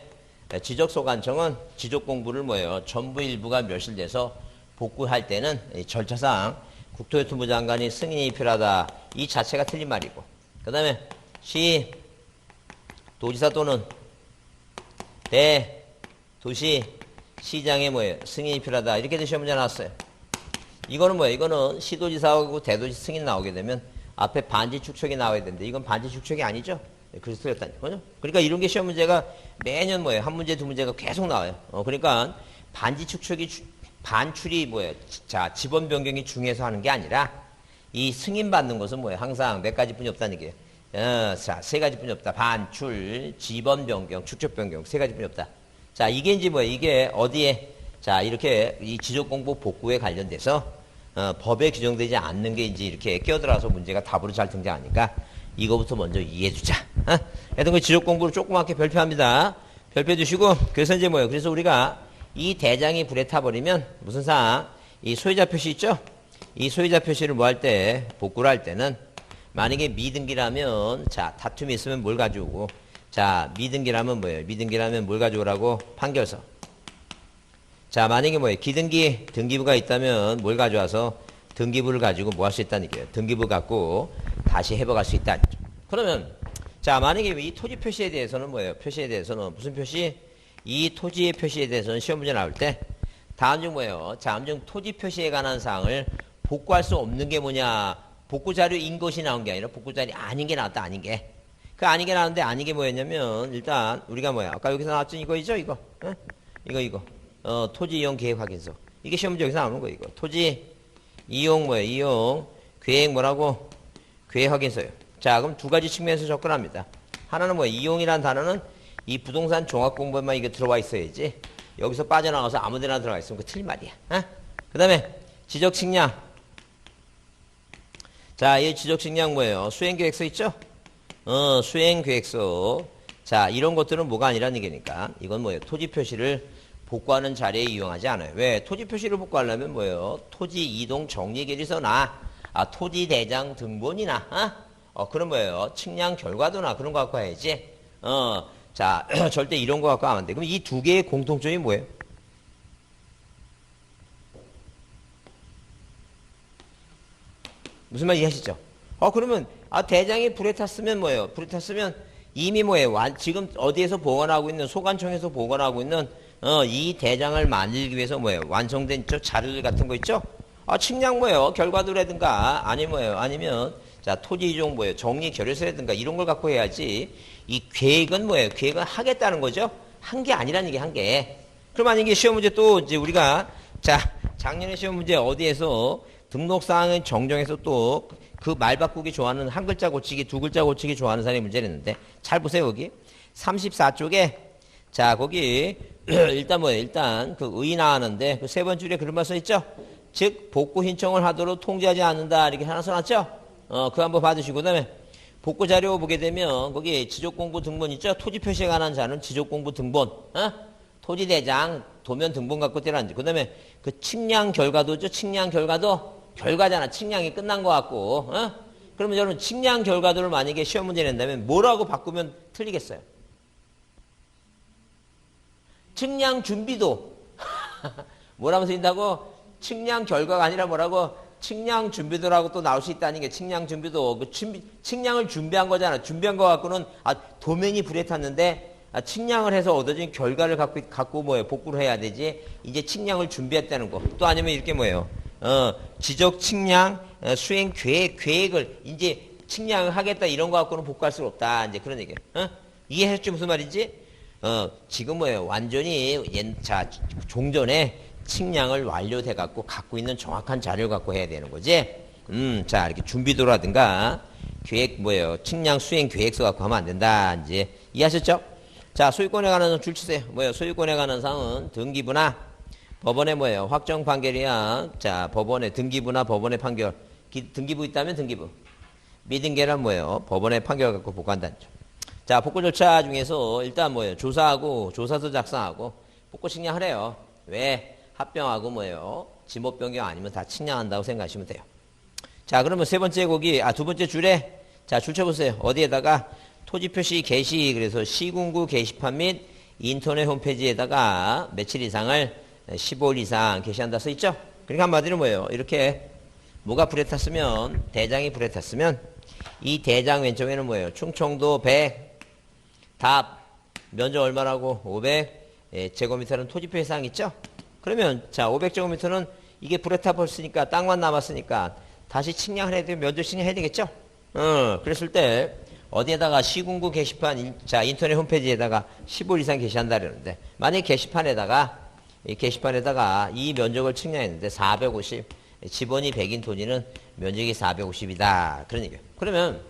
지적소관청은 지적공부를 뭐예요? 전부 일부가 멸실돼서 복구할 때는 절차상 국토교통부 장관이 승인이 필요하다. 이 자체가 틀린 말이고. 그 다음에 시, 도지사 또는 도시, 시장의 뭐예요? 승인이 필요하다. 이렇게 시험 문제 나왔어요. 이거는 뭐예요? 이거는 시도지사하고 대도시 승인 나오게 되면 앞에 반지 축척이 나와야 되는데 이건 반지 축척이 아니죠? 그래서 틀렸다니까요. 그러니까 이런 게 시험 문제가 매년 뭐예요? 한 문제, 두 문제가 계속 나와요. 그러니까 반지 축척이 반출이 뭐예요? 자, 지번 변경이 중요해서 하는 게 아니라 이 승인 받는 것은 뭐예요? 항상 몇 가지뿐이 없다는 얘기예요. 자, 세 가지뿐이 없다. 반출, 지번 변경, 축척 변경 세 가지뿐이 없다. 자, 이게 이제 뭐예요? 이게 어디에 자, 이렇게 이 지적공부 복구에 관련돼서 법에 규정되지 않는 게 이제 이렇게 끼어들어서 문제가 답으로 잘 등장하니까 이거부터 먼저 이해해주자. 하여튼 그 지적공부를 조그맣게 별표합니다. 별표 주시고 그래서 이제 뭐예요? 그래서 우리가 이 대장이 불에 타버리면 무슨 상? 이 소유자 표시 있죠? 이 소유자 표시를 뭐 할 때, 복구를 할 때는 만약에 미등기라면 자, 다툼이 있으면 뭘 가져오고 자, 미등기라면 뭐예요? 미등기라면 뭘 가져오라고? 판결서. 자, 만약에 뭐예요? 기등기, 등기부가 있다면 뭘 가져와서 등기부를 가지고 뭐 할 수 있다는 얘기예요? 등기부 갖고 다시 회복할 수 있다. 그러면 자, 만약에 이 토지 표시에 대해서는 뭐예요? 표시에 대해서는 무슨 표시? 이 토지의 표시에 대해서는 시험 문제 나올 때 다음 중 뭐예요? 다음 중 토지 표시에 관한 사항을 복구할 수 없는 게 뭐냐? 복구 자료인 것이 나온 게 아니라 복구 자료 아닌 게 나왔다. 아닌 게. 그 아닌 게 나왔는데 아닌 게 뭐였냐면 일단 우리가 뭐야? 아까 여기서 나왔죠? 이거이죠? 이거. 이거. 토지 이용 계획 확인서. 이게 시험 문제 여기서 나오는 거 이거. 토지 이용 뭐예요? 이용 계획 뭐라고? 계획 확인서요. 자, 그럼 두 가지 측면에서 접근합니다. 하나는 뭐예요? 이용이라는 단어는 이 부동산 종합공부에만 이게 들어와 있어야지 여기서 빠져나가서 아무 데나 들어가 있으면 그 틀린 말이야. 그 다음에 지적측량. 자, 이 지적측량 뭐예요? 수행계획서 있죠? 수행계획서. 자, 이런 것들은 뭐가 아니라는 얘기니까 이건 뭐예요? 토지 표시를 복구하는 자리에 이용하지 않아요. 왜? 토지 표시를 복구하려면 뭐예요? 토지 이동 정리계획서나 토지 대장 등본이나 그런 뭐예요? 측량 결과도나 그런 거 갖고 와야지. 자, 절대 이런 거 갖고 하면 안 돼. 그럼 이 두 개의 공통점이 뭐예요? 무슨 말 이해하시죠? 그러면, 대장이 불에 탔으면 뭐예요? 불에 탔으면 이미 뭐예요? 지금 어디에서 보관하고 있는, 소관청에서 보관하고 있는, 이 대장을 만들기 위해서 뭐예요? 완성된 자료들 같은 거 있죠? 측량 뭐예요? 결과도라든가, 아니면, 자, 토지 이종 뭐예요? 정리 결의서라든가 이런 걸 갖고 해야지. 이 계획은 뭐예요? 계획은 하겠다는 거죠? 한 게 아니라는 게 한 게. 그럼 만약에 시험 문제 또 이제 우리가 자, 작년에 시험 문제 어디에서 등록사항을 정정해서 또 그 말 바꾸기 좋아하는 한 글자 고치기, 두 글자 고치기 좋아하는 사람이 문제를 냈는데 잘 보세요, 거기. 34쪽에 자, 거기 일단 뭐예요? 일단 그 의 나왔는데 그 세 번 줄에 그런 말 써 있죠? 즉 복구 신청을 하도록 통지하지 않는다 이렇게 하나 써놨죠? 그거 한번 봐주시고 그다음에 복구 자료 보게 되면 거기 지적공부 등본 있죠? 토지 표시에 관한 자는 지적공부 등본, 토지 대장 도면 등본 갖고 떼라는지. 그다음에 그 측량 결과도죠? 측량 결과도 결과잖아. 측량이 끝난 것 같고, 그러면 여러분 측량 결과도를 만약에 시험 문제 낸다면 뭐라고 바꾸면 틀리겠어요? 측량 준비도 뭐라고 쓰인다고? 측량 결과가 아니라 뭐라고? 측량 준비도라고 또 나올 수 있다는 게 측량 준비도. 그 측량을 준비한 거잖아. 준비한 거 갖고는 도면이 불에 탔는데 측량을 해서 얻어진 결과를 갖고 뭐예요? 복구를 해야 되지. 이제 측량을 준비했다는 거. 또 아니면 이렇게 뭐예요? 지적 측량, 수행 계획을 이제 측량을 하겠다 이런 거 갖고는 복구할 수 없다. 이제 그런 얘기예요. 이해했죠? 무슨 말인지? 지금 뭐예요? 완전히 종전에 측량을 완료돼 갖고 있는 정확한 자료를 갖고 해야 되는 거지. 자, 이렇게 준비도라든가 계획 뭐예요? 측량 수행 계획서 갖고 하면 안 된다. 이제 이해하셨죠? 자, 소유권에 관한 줄 치세요. 뭐예요? 소유권에 관한 사항은 등기부나 법원의 뭐예요? 확정 판결이야. 자, 법원의 등기부나 법원의 판결. 등기부 있다면 등기부. 미등기란 뭐예요? 법원의 판결 갖고 복구한다는 점. 자, 복구 절차 중에서 일단 뭐예요? 조사하고 조사서 작성하고 복구 측량하래요. 왜? 합병하고 뭐예요? 지목 변경 아니면 다 측량한다고 생각하시면 돼요. 자, 그러면 세 번째 두 번째 줄에 자, 줄 쳐보세요. 어디에다가 토지 표시 게시, 그래서 시군구 게시판 및 인터넷 홈페이지에다가 며칠 이상을 15일 이상 게시한다 써 있죠? 그러니까 한마디로 뭐예요? 이렇게 뭐가 불에 탔으면, 대장이 불에 탔으면 이 대장 왼쪽에는 뭐예요? 충청도 100, 답, 면적 얼마라고? 500, 제곱미터는 토지 표시 사항 있죠? 그러면 자, 500제곱미터는 이게 불에 타버렸으니까 땅만 남았으니까 다시 측량을 해야 되면 면적 측량해야 되겠죠? 그랬을 때 어디에다가 시군구 게시판, 자, 인터넷 홈페이지에다가 15일 이상 게시한다 그러는데, 만약에 게시판에다가 이 면적을 측량했는데 450, 지번이 100인 토지는 면적이 450이다. 그런 얘기예요. 그러면,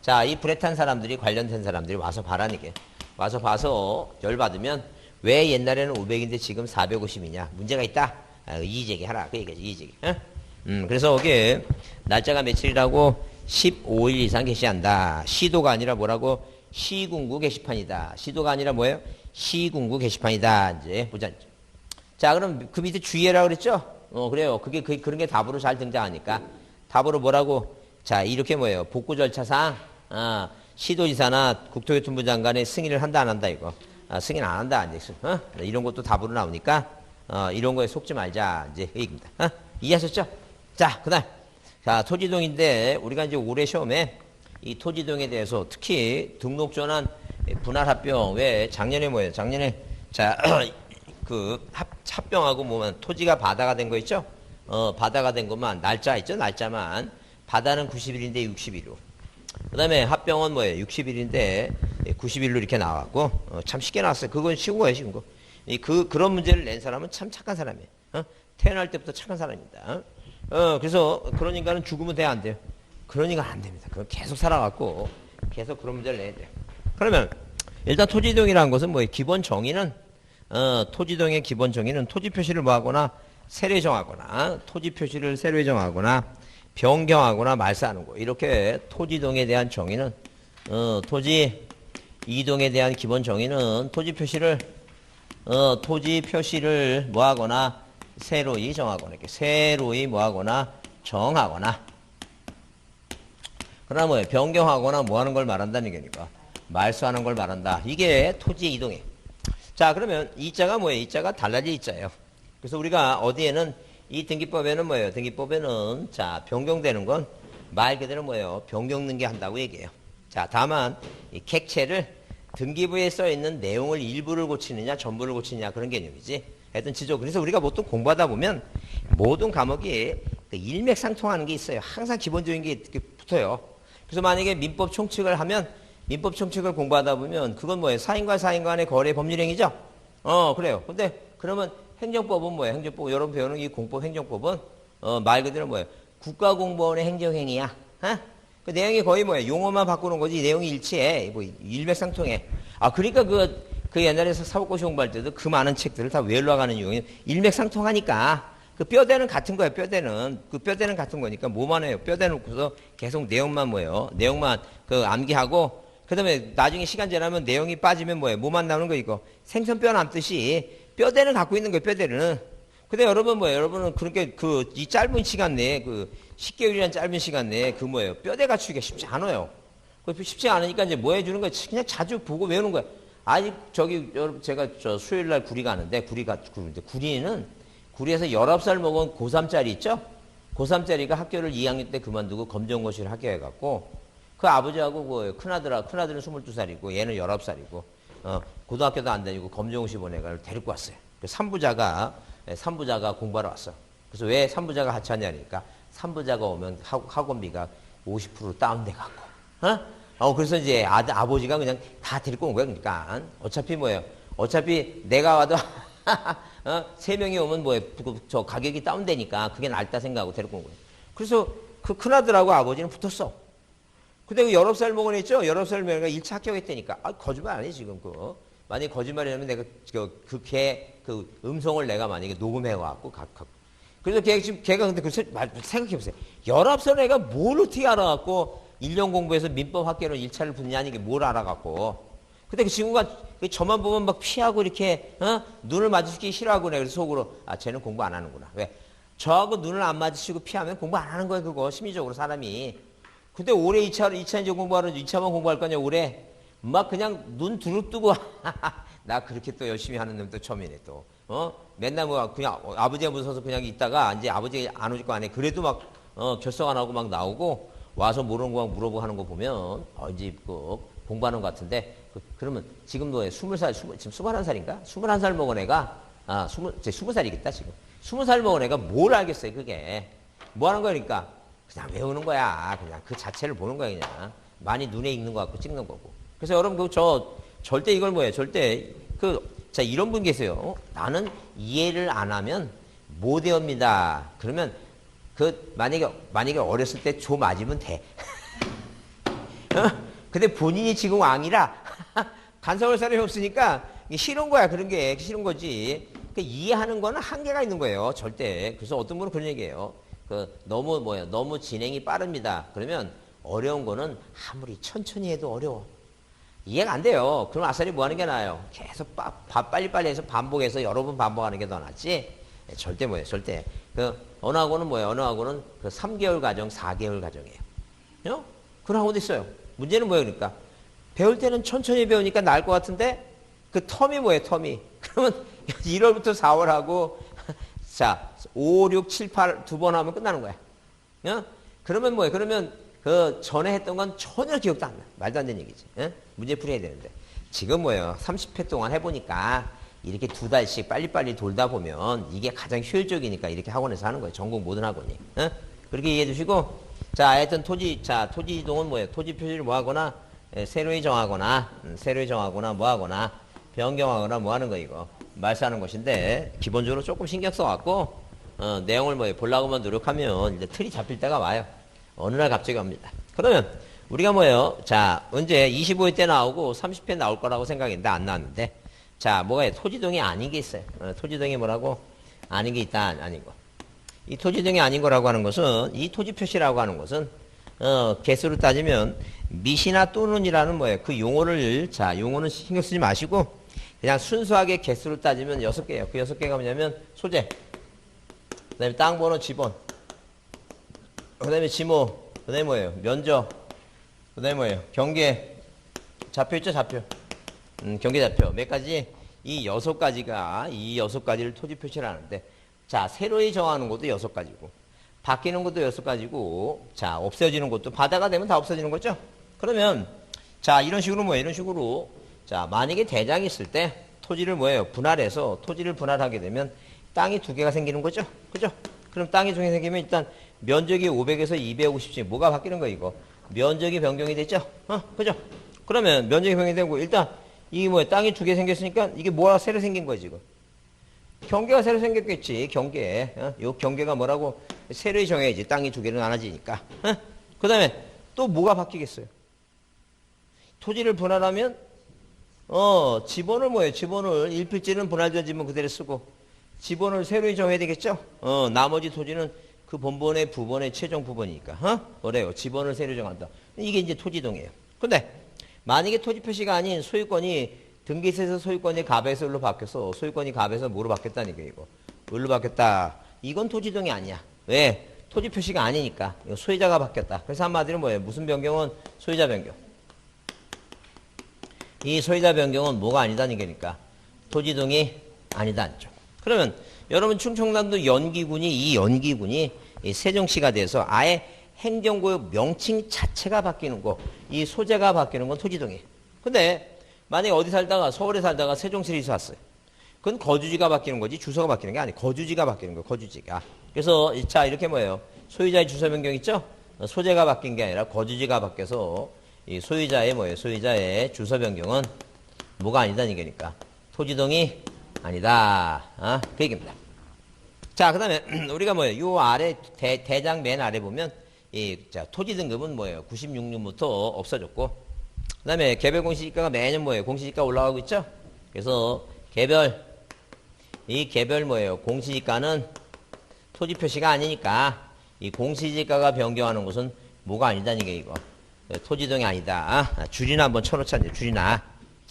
자, 이 불에 탄 사람들이, 관련된 사람들이 와서 봐라는 얘기예요. 와서 봐서 열받으면 왜 옛날에는 500인데 지금 450이냐? 문제가 있다? 이의제기 하라. 그 얘기죠. 이의제기. 그래서 거기에 날짜가 며칠이라고 15일 이상 게시한다. 시도가 아니라 뭐라고? 시군구 게시판이다. 시도가 아니라 뭐예요? 시군구 게시판이다. 이제 보자. 자, 그럼 그 밑에 주의해라 그랬죠? 그래요. 그런 게 답으로 잘 등장하니까. 답으로 뭐라고? 자, 이렇게 뭐예요? 복구 절차상, 시도지사나 국토교통부 장관의 승인을 한다, 안 한다, 이거. 승인 안 한다, 이제. 이런 것도 답으로 나오니까, 이런 거에 속지 말자. 이제, 그 얘기입니다. 이해하셨죠? 자, 그 다음. 자, 토지동인데, 우리가 이제 올해 시험에 이 토지동에 대해서 특히 등록전환 분할합병, 왜 작년에 뭐예요? 작년에, 자, 합병하고 뭐면 토지가 바다가 된 거 있죠? 바다가 된 것만, 날짜 있죠? 날짜만. 바다는 90일인데 60일로. 그 다음에 합병은 뭐예요? 60일인데 90일로 이렇게 나왔고, 참 쉽게 나왔어요. 그건 쉬운 거예요, 쉬운 거. 그런 문제를 낸 사람은 참 착한 사람이에요. 태어날 때부터 착한 사람입니다. 그래서 그런 인간은 죽으면 돼야 안 돼요? 그런 인간 안 됩니다. 그건 계속 살아갖고 계속 그런 문제를 내야 돼요. 그러면 일단 토지동이라는 것은 뭐예요? 기본 정의는 토지동의 기본 정의는 토지 표시를 뭐하거나 세로 정하거나 토지 표시를 세로 정하거나 변경하거나 말사하는 거. 이렇게 토지동에 대한 정의는 토지 이동에 대한 기본 정의는 토지 표시를 뭐하거나 새로이 정하거나, 이렇게 새로이 뭐하거나 정하거나. 그러나 뭐예요? 변경하거나 뭐하는 걸 말한다는 얘기니까. 말소하는 걸 말한다. 이게 토지 이동이에요. 자, 그러면 이자가 뭐예요? 이자가 달라질 이자예요. 그래서 우리가 어디에는 이 등기법에는 뭐예요? 등기법에는 자, 변경되는 건 말 그대로 뭐예요? 변경 능가한다고 얘기해요. 자, 다만 이 객체를 등기부에 써 있는 내용을 일부를 고치느냐, 전부를 고치느냐 그런 개념이지. 하여튼 지적. 그래서 우리가 보통 공부하다 보면 모든 과목이 일맥상통하는 게 있어요. 항상 기본적인 게 붙어요. 그래서 만약에 민법 총칙을 하면 민법 총칙을 공부하다 보면 그건 뭐예요? 사인과 사인 간의 거래 법률행위죠? 그래요. 근데 그러면 행정법은 뭐예요? 행정법, 여러분 배우는 이 공법 행정법은 말 그대로 뭐예요? 국가공무원의 행정행위야. 그 내용이 거의 뭐예요? 용어만 바꾸는 거지 내용이 일치해. 뭐 일맥상통해. 그러니까 그 옛날에 사법고시 공부할 때도 그 많은 책들을 다 외우러 가는 이유는 일맥상통하니까 그 뼈대는 같은 거예요. 뼈대는. 그 뼈대는 같은 거니까 뭐만 해요? 뼈대 놓고서 계속 내용만 뭐예요? 내용만 암기하고 그 다음에 나중에 시간 지나면 내용이 빠지면 뭐예요? 뭐만 나오는 거 이거? 생선뼈 남듯이 뼈대는 갖고 있는 거예요. 뼈대는. 근데 여러분 뭐예요? 여러분은 그렇게 이 짧은 시간 내에 10개월이라는 짧은 시간 내에 뭐예요? 뼈대 갖추기가 쉽지 않아요. 쉽지 않으니까 이제 뭐 해주는 거예요? 그냥 자주 보고 외우는 거예요. 여러분 제가 수요일 날 구리 가는데 구리에서 19살 먹은 고3짜리 있죠? 고3짜리가 학교를 2학년 때 그만두고 검정고시를 합격해갖고 그 아버지하고 큰아들은 22살이고 얘는 19살이고 고등학교도 안 다니고 검정고시 보내가 데리고 왔어요. 그 삼부자가 공부하러 왔어. 그래서 왜 삼부자가 같이 왔냐니까 삼부자가 오면 학원비가 50% 다운돼 갖고, 그래서 이제 아버지가 그냥 다 데리고 온 거야. 그러니까 어차피 뭐예요? 어차피 내가 와도 세 명이 오면 뭐예요? 저 가격이 다운되니까 그게 낫다 생각하고 데리고 온 거예요. 그래서 그 큰아들하고 아버지는 붙었어. 근데 그 19살 먹은 애 있죠? 19살 먹은 애가 1차 합격했다니까. 거짓말 아니지, 지금 만약에 거짓말이라면 내가 그 음성을 내가 만약에 녹음해갖고, 그래서 걔가 근데 생각해보세요. 19살 애가 뭘 어떻게 알아갖고, 1년 공부해서 민법 학교로 1차를 붙냐니, 이게 뭘 알아갖고. 근데 그 친구가 저만 보면 막 피하고 이렇게, 눈을 마주치기 싫어하고 그래. 그래서 속으로, 쟤는 공부 안 하는구나. 왜? 저하고 눈을 안 마주치고 피하면 공부 안 하는 거야, 그거. 심리적으로 사람이. 근데 올해 2차 이제 공부하는 2차만 공부할 거냐, 올해? 막 그냥 눈 두릅뜨고, 나 그렇게 또 열심히 하는 놈도 처음이네, 또. 맨날 뭐 그냥 아버지가 무서워서 그냥 있다가 이제 아버지 안 오실 거 아니에요. 그래도 막, 결석 안 하고 막 나오고 와서 모르는 거 막 물어보고 하는 거 보면, 이제 공부하는 것 같은데, 그러면 지금 너 20살, 지금 21살인가? 21살 먹은 애가, 20살이겠다, 지금. 20살 먹은 애가 뭘 알겠어요, 그게. 뭐 하는 거니까? 그냥 외우는 거야. 그냥 그 자체를 보는 거야, 그냥. 많이 눈에 익는 거 같고 찍는 거고. 그래서 여러분, 절대 이걸 뭐예요? 절대, 자, 이런 분 계세요. 나는 이해를 안 하면 못 외웁니다. 그러면, 만약에 어렸을 때 조 맞으면 돼. 근데 본인이 지금 왕이라, 간섭할 사람이 없으니까, 이게 싫은 거야. 그런 게 싫은 거지. 이해하는 거는 한계가 있는 거예요. 절대. 그래서 어떤 분은 그런 얘기예요. 너무 진행이 빠릅니다. 그러면 어려운 거는 아무리 천천히 해도 어려워. 이해가 안 돼요. 그럼 아싸리 뭐 하는 게 나아요? 계속 빨리빨리 해서 반복해서 여러 번 반복하는 게 더 낫지? 절대 뭐예요? 절대. 어느 학원은 뭐예요? 어느 학원은 3개월 과정, 4개월 과정이에요. 그런 학원도 있어요. 문제는 뭐예요? 그러니까. 배울 때는 천천히 배우니까 나을 것 같은데, 그 텀이 뭐예요? 텀이. 그러면 1월부터 4월 하고, 자, 5, 6, 7, 8 두 번 하면 끝나는 거야. 그러면 뭐예요? 그러면 전에 했던 건 전혀 기억도 안 나. 말도 안 되는 얘기지. 문제풀이 해야 되는데. 지금 뭐예요? 30회 동안 해보니까 이렇게 2달씩 빨리빨리 돌다 보면 이게 가장 효율적이니까 이렇게 학원에서 하는 거예요. 전국 모든 학원이. 그렇게 이해해 주시고. 자, 하여튼 토지 이동은 뭐예요? 토지 표시를 뭐 하거나, 새로이 정하거나 뭐 하거나, 변경하거나 뭐 하는 거 이거. 말씀하는 것인데, 기본적으로 조금 신경 써갖고, 내용을 보려고만 노력하면 이제 틀이 잡힐 때가 와요. 어느 날 갑자기 옵니다. 그러면, 우리가 뭐예요? 자, 언제 25회 때 나오고 30회 나올 거라고 생각했는데 안 나왔는데, 자, 뭐가 토지동이 아닌 게 있어요. 토지동이 뭐라고? 아닌 게 있다, 아닌 거. 이 토지동이 아닌 거라고 하는 것은, 이 토지 표시라고 하는 것은, 개수로 따지면, 미시나 또는이라는 뭐예요? 그 용어는 신경 쓰지 마시고, 그냥 순수하게 개수를 따지면 6개예요. 그 6개가 뭐냐면 소재, 그 다음에 땅 번호 지번, 그 다음에 지모, 그 다음에 뭐예요? 면적, 그 다음에 뭐예요? 경계, 좌표 있죠? 좌표. 경계 좌표. 몇 가지? 이 6가지를 토지 표시를 하는데, 자, 새로이 정하는 것도 6가지고, 바뀌는 것도 6가지고, 자, 없어지는 것도, 바다가 되면 다 없어지는 거죠? 그러면, 자, 이런 식으로 뭐예요? 이런 식으로, 자, 만약에 대장이 있을 때 토지를 뭐예요? 분할해서 토지를 분할하게 되면 땅이 2개가 생기는 거죠? 그죠? 그럼 땅이 2개 생기면 일단 면적이 500에서 250씩 뭐가 바뀌는 거예요, 이거? 면적이 변경이 됐죠? 그죠? 그러면 면적이 변경이 되고 일단 이게 뭐예요? 땅이 2개 생겼으니까 이게 뭐가 새로 생긴 거예요, 지금? 경계가 새로 생겼겠지, 경계. 요 경계가 뭐라고? 새로 정해야지. 땅이 2개로 나눠지니까. 그 다음에 또 뭐가 바뀌겠어요? 토지를 분할하면 지번을 뭐예요? 지번을 일필지는 분할된 지번 그대로 쓰고 지번을 새로 정해야 되겠죠? 나머지 토지는 그 본번의 부번의 최종 부번이니까. 그래요. 지번을 새로 정한다. 이게 이제 토지동이에요. 근데 만약에 토지 표시가 아닌 소유권이 등기세에서 소유권이 갑에서 을로 바뀌어서 소유권이 갑에서 뭐로 바뀌었다니까 이거. 을로 바뀌었다. 이건 토지동이 아니야. 왜? 토지 표시가 아니니까. 이거 소유자가 바뀌었다. 그래서 한마디로 뭐예요? 무슨 변경은? 소유자 변경. 이 소유자 변경은 뭐가 아니다는 거니까 토지동이 아니다. 그러면 여러분 충청남도 연기군이 이 연기군이 세종시가 돼서 아예 행정구역 명칭 자체가 바뀌는 거, 이 소재가 바뀌는 건 토지동이에요. 근데 만약에 어디 살다가 서울에 살다가 세종시리에서 왔어요. 그건 거주지가 바뀌는 거지 주소가 바뀌는 게 아니에요. 거주지가 바뀌는 거예요. 거주지가. 그래서 자 이렇게 뭐예요? 소유자의 주소 변경 있죠? 소재가 바뀐 게 아니라 거주지가 바뀌어서 이 소유자의 뭐예요? 소유자의 주소 변경은 뭐가 아니다는 얘기니까 토지동이 아니다. 그 얘기입니다. 자, 그 다음에 우리가 뭐예요? 요 아래 대장 맨 아래 보면 자, 토지 등급은 뭐예요? 96년부터 없어졌고 그 다음에 개별 공시지가가 매년 뭐예요? 공시지가 올라가고 있죠? 그래서 이 개별 뭐예요? 공시지가는 토지 표시가 아니니까 이 공시지가가 변경하는 것은 뭐가 아니다는 게 이거. 토지동이 아니다. 줄이나 한번 쳐놓자, 이제 줄이나.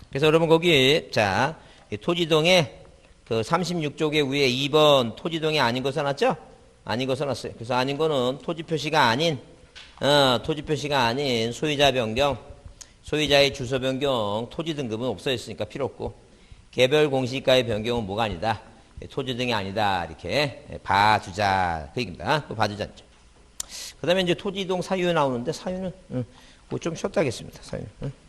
그래서 여러분 거기, 자, 이 토지동에 그 36쪽의 위에 2번 토지동이 아닌 거 써놨죠? 아닌 거 써놨어요. 그래서 아닌 거는 토지 표시가 아닌 소유자 변경, 소유자의 주소 변경, 토지 등급은 없어졌으니까 필요 없고, 개별 공시가의 변경은 뭐가 아니다. 토지 등이 아니다. 이렇게 봐주자. 그 얘기입니다. 봐주자. 그 다음에 이제 토지동 사유 나오는데 사유는 뭐 좀 쉬었다 하겠습니다. 사유는.